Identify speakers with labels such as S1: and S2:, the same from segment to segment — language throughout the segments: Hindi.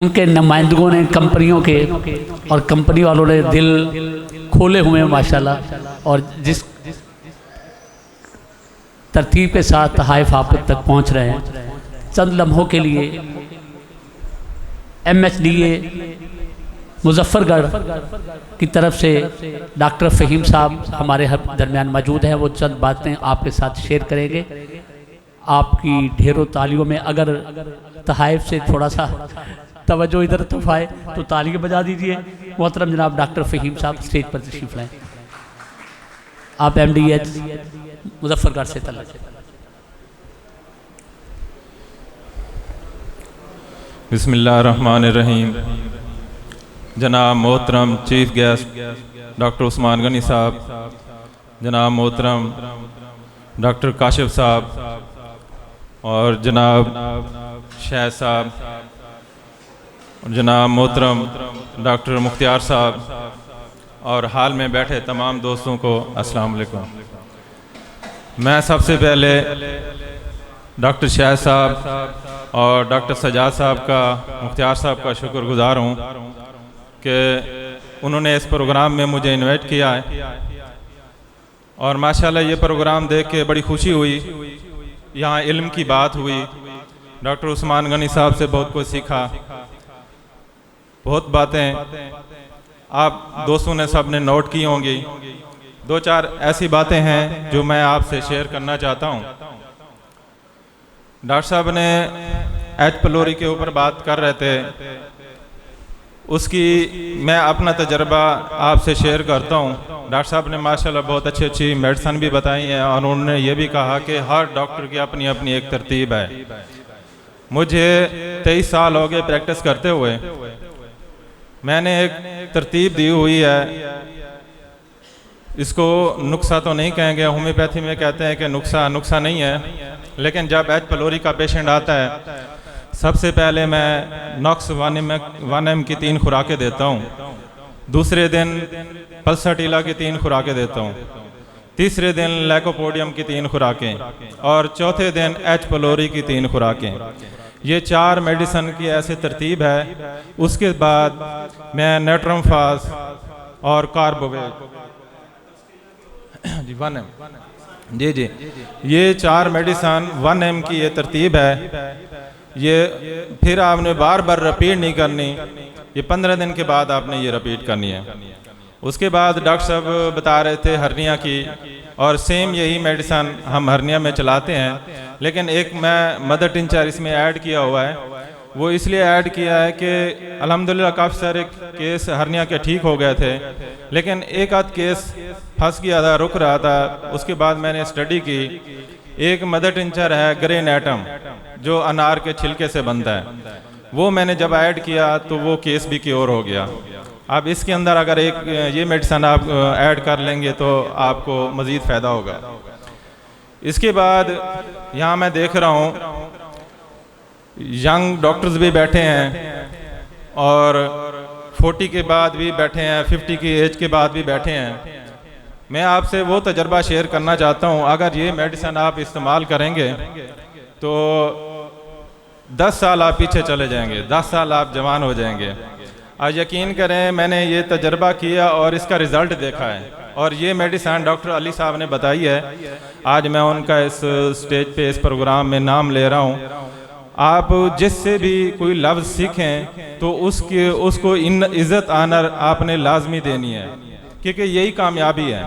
S1: उनके नुमाइंदों ने कंपनियों के और कंपनी वालों ने दिल खोले हुए हैं माशाल्लाह। और जिस तरतीब के साथ तहाइफ आप तक पहुंच रहे हैं, चंद लम्हों के लिए MHDA मुजफ्फरगढ़ की तरफ से डॉक्टर फ़हीम साहब हमारे दरमियान मौजूद हैं। वो चंद बातें आपके साथ शेयर करेंगे। आपकी ढेरों तालियों में अगर तहाइफ से थोड़ा सा तवज्जो इधर तरफ आए तो तालियां बजा दीजिए। मोहतरम जनाब डॉक्टर फ़हीम साहब स्टेज पर तशरीफ़ लाएँ। आप MDH मुजफ्फरगढ़ से तल्लुक़।
S2: बिस्मिल्लाहिर्रहमानिर्रहीम। जनाब मोहतरम chief guest doctor Usman Ghani sahab, जनाब मोहतरम डॉक्टर काशिफ साहब और जनाब शाह साहब, जनाब मोहतरम डॉक्टर मुख्तियार साहब और हाल में बैठे तमाम दोस्तों को अस्सलाम वालेकुम। मैं सबसे पहले डॉक्टर शाह साहब और डॉक्टर सजाद साहब का, मुख्तियार साहब का शुक्रगुजार हूँ कि उन्होंने इस प्रोग्राम में मुझे इनवाइट किया है। और माशाल्लाह ये प्रोग्राम देख के बड़ी खुशी हुई। यहाँ इल्म की बात हुई, डॉक्टर उस्मान गनी साहब से बहुत कुछ सीखा। बहुत बातें आप दोस्तों ने सब ने नोट की होंगी। दो चार ऐसी बातें हैं जो मैं आपसे शेयर करना चाहता हूँ। डॉक्टर साहब ने H. पलोरी के ऊपर बात कर रहे थे, उसकी मैं अपना तजर्बा आपसे शेयर करता हूँ। डॉक्टर साहब ने माशाल्लाह बहुत अच्छी मेडिसिन भी बताई है और उन्होंने ये भी कहा कि हर डॉक्टर की अपनी अपनी एक तरतीब है। मुझे 23 साल हो गए प्रैक्टिस करते हुए। मैंने एक तरतीब दी हुई है, इसको नुक्सा तो नहीं कहेंगे, होम्योपैथी में कहते हैं कि नुक्सा नहीं है। लेकिन जब H. पलोरी का पेशेंट आता है, सबसे पहले मैं नॉक्स 1M की 3 खुराकें देता हूँ। दूसरे दिन पल्साटीला की 3 खुराकें देता हूँ। तीसरे दिन लैकोपोडियम की 3 खुराकें और चौथे दिन H. पलोरी की 3 खुराकें। ये 4 मेडिसिन की ऐसे तरतीब है। उसके बाद मैं नेट्रमफास और कार्बोवेट जी 1M जी ये 4 मेडिसिन 1M की ये तरतीब है। ये फिर आपने बार बार रिपीट नहीं करनी, ये 15 दिन के बाद आपने ये रिपीट करनी है। उसके बाद डॉक्टर साहब बता रहे थे हर्निया की, और सेम यही मेडिसिन हम हर्निया में चलाते हैं। लेकिन एक मैं मदर टिंचर इसमें ऐड किया हुआ है। वो इसलिए ऐड किया है कि अल्हम्दुलिल्लाह काफ़ी सारे केस हर्निया के ठीक हो गए थे, लेकिन एक आध केस फंस गया था, रुक रहा था। उसके बाद मैंने स्टडी की। एक मदर टिंचर है ग्रेनेटम, जो अनार के छिलके से बनता है। वो मैंने जब ऐड किया तो वो केस भी क्योर हो गया। अब इसके अंदर अगर एक ये मेडिसिन आप ऐड कर लेंगे तो आपको मज़ीद फ़ायदा होगा। इसके बाद यहाँ मैं देख रहा हूँ यंग डॉक्टर्स भी बैठे हैं और 40 के बाद भी बैठे हैं, 50 की एज के बाद भी बैठे हैं। मैं आपसे वो तजर्बा शेयर करना चाहता हूँ। अगर ये मेडिसिन आप इस्तेमाल करेंगे तो 10 साल आप पीछे चले जाएंगे, 10 साल आप जवान हो जाएंगे। आज यकीन करें, मैंने ये तजर्बा किया और इसका रिज़ल्ट देखा है। और ये मेडिसिन डॉक्टर अली साहब ने बताई है। आज मैं उनका इस स्टेज पे इस प्रोग्राम में नाम ले रहा हूँ। आप जिससे भी कोई लफ्ज़ सीखें तो उसको इज़्ज़त आनर आपने लाजमी देनी है, क्योंकि यही कामयाबी है।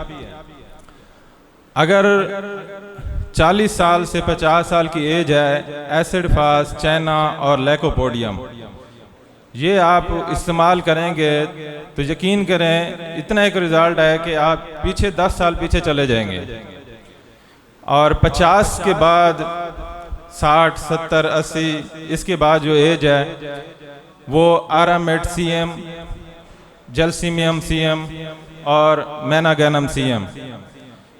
S2: अगर 40 साल से 50 साल की एज है, एसिड फास्ट, चैना और लैकोपोडियम ये आप इस्तेमाल करेंगे तो यकीन करें इतना एक रिज़ल्ट है कि आप पीछे 10 साल पीछे चले जाएंगे। और 50 के बाद 60, 70, 80 इसके बाद जो एज है वो आरामेट CM, जलसीमियम CM और मैनागैनम CM।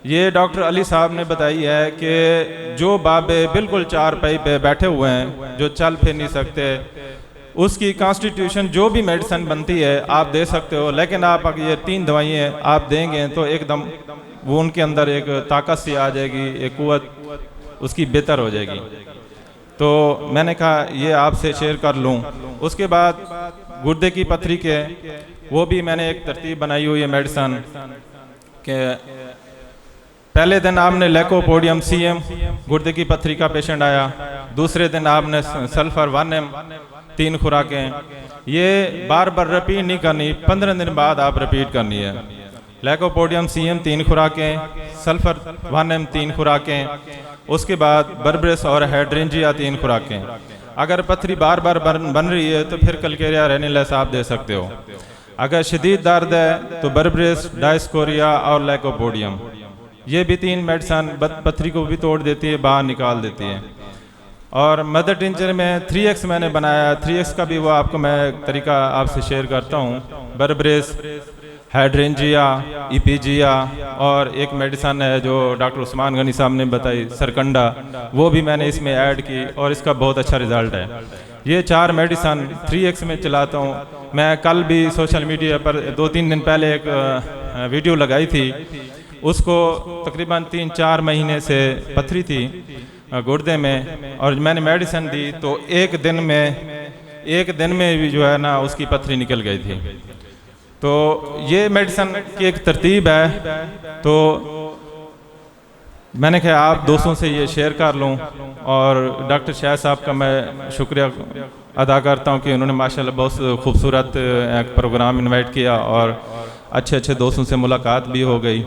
S2: ये डॉक्टर अली साहब ने बताई है कि जो बाबे बिल्कुल चारपाई पे बैठे हुए हैं, जो चल फिर नहीं सकते, उसकी कॉन्स्टिट्यूशन जो भी मेडिसिन बनती है आप दे सकते हो। लेकिन आप अगर ये 3 दवाइयाँ आप देंगे तो एकदम वो उनके अंदर एक ताकत सी आ जाएगी, एक कुव्वत उसकी बेहतर हो जाएगी। तो मैंने कहा ये आपसे शेयर कर लूँ। उसके बाद गुर्दे की पथरी के वो भी मैंने एक तरतीब बनाई हुई है मेडिसन के पहले दिन आपने लैकोपोडियम CM गुर्दे की पथरी का पेशेंट आया, दूसरे दिन आपने सल्फर 1M 3 खुराकें, ये बार बार रिपीट नहीं करनी, 15 दिन बाद आप रिपीट करनी है। लैकोपोडियम CM 3 खुराकें, सल्फर 1M 3 खुराकें, उसके बाद बर्बरेस और हाइड्रेंजिया 3 खुराकें। अगर पथरी बार बार बन रही है तो फिर कलकेरिया रेनिलेस आप दे सकते हो। अगर शदीद दर्द है तो बर्बरेस, डायस्कोरिया और लैकोपोडियम, ये भी 3 मेडिसन पथरी को भी तोड़ देती है, बाहर निकाल देती है। और मदर टिंचर में 3X मैंने बनाया, 3X का भी वो आपको मैं तरीका आपसे शेयर करता हूँ। बर्बरेस, हाइड्रेंजिया, इपीजिया और एक मेडिसन है जो डॉक्टर उस्मान गनी साहब ने बताई, सरकंडा, वो भी मैंने इसमें ऐड की और इसका बहुत अच्छा रिजल्ट है। ये 4 मेडिसन 3X में चलाता हूँ। मैं कल भी सोशल मीडिया पर 2-3 दिन पहले एक वीडियो लगाई थी, उसको तकरीबन 3-4 महीने से पथरी थी गुर्दे में और मैंने मेडिसिन दी तो एक दिन में भी जो है ना उसकी पथरी निकल गई थी। तो ये मेडिसिन की एक तरतीब है, तो मैंने कहा आप दोस्तों से ये शेयर कर लूँ। और डॉक्टर शाह साहब का मैं शुक्रिया अदा करता हूँ कि उन्होंने माशाल्लाह बहुत खूबसूरत एक प्रोग्राम इनवाइट किया और अच्छे दोस्तों से मुलाकात भी हो गई।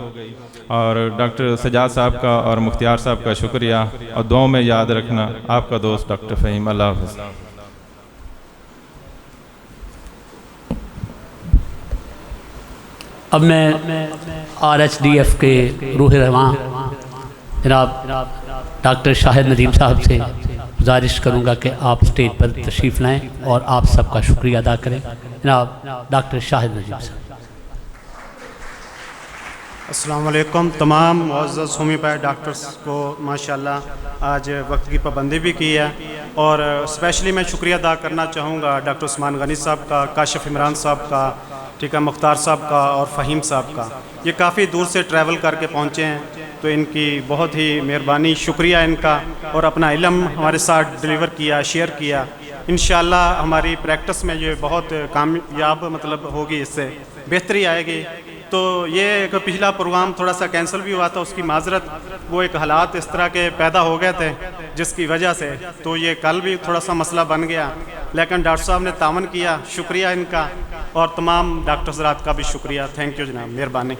S2: और डॉक्टर सजाद साहब का और मुख्तियार साहब का शुक्रिया, और दुआओं में याद रखना। आपका दोस्त डॉक्टर फ़हीम। अल्लाह हाफ़िज़।
S1: अब मैं RHDF के रूह रवां जनाब डॉक्टर शाहिद नदीम साहब से गुजारिश करूंगा कि आप स्टेज पर तशरीफ़ लाएं और आप सबका शुक्रिया अदा करें। जनाब डॉक्टर शाहिद नदीम साहब।
S3: अस्सलाम वालेकुम। तमाम मुअज़्ज़ज़ होम्योपैथ डॉक्टर्स को माशाल्लाह आज वक्त की पाबंदी भी की है, और स्पेशली मैं शुक्रिया अदा करना चाहूँगा डॉक्टर उस्मान गनी साहब का, काशिफ इमरान साहब का, ठीक है, मुख्तार साहब का और फ़हीम साहब का। ये काफ़ी दूर से ट्रैवल करके पहुँचे हैं, तो इनकी बहुत ही मेहरबानी, शुक्रिया इनका। और अपना इल्म हमारे साथ डिलीवर किया, शेयर किया। इंशाअल्लाह हमारी प्रैक्टिस में ये बहुत कामयाब मतलब होगी, इससे बेहतरी आएगी। तो ये एक पिछला प्रोग्राम थोड़ा सा कैंसिल भी हुआ था, उसकी माजरत, वो एक हालात इस तरह के पैदा हो गए थे जिसकी वजह से, तो ये कल भी थोड़ा सा मसला बन गया, लेकिन डॉक्टर साहब ने तावन किया, शुक्रिया इनका। और तमाम डॉक्टर हज़रात का भी शुक्रिया। थैंक यू जनाब, मेहरबानी।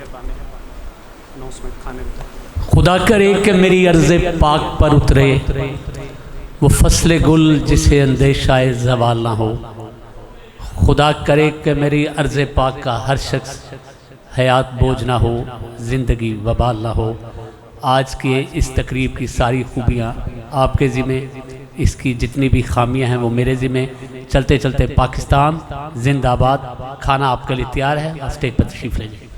S1: खुदा करे कि मेरी अर्ज़े पाक पर उतरे वो फसले गुल जिसे अंदेशाए ज़वाल ना हो। खुदा करे कि मेरी अर्ज़े पाक का हर शख्स हयात बोझ ना हो, ज़िंदगी वबाल ना हो। आज के इस तकरीब की सारी खूबियाँ आपके ज़िम्मे, इसकी जितनी भी खामियां हैं वो मेरे ज़िम्मे। चलते चलते पाकिस्तान जिंदाबाद। खाना आपके लिए तैयार है, आप स्टेज पर तशरीफ़ ले जाइए।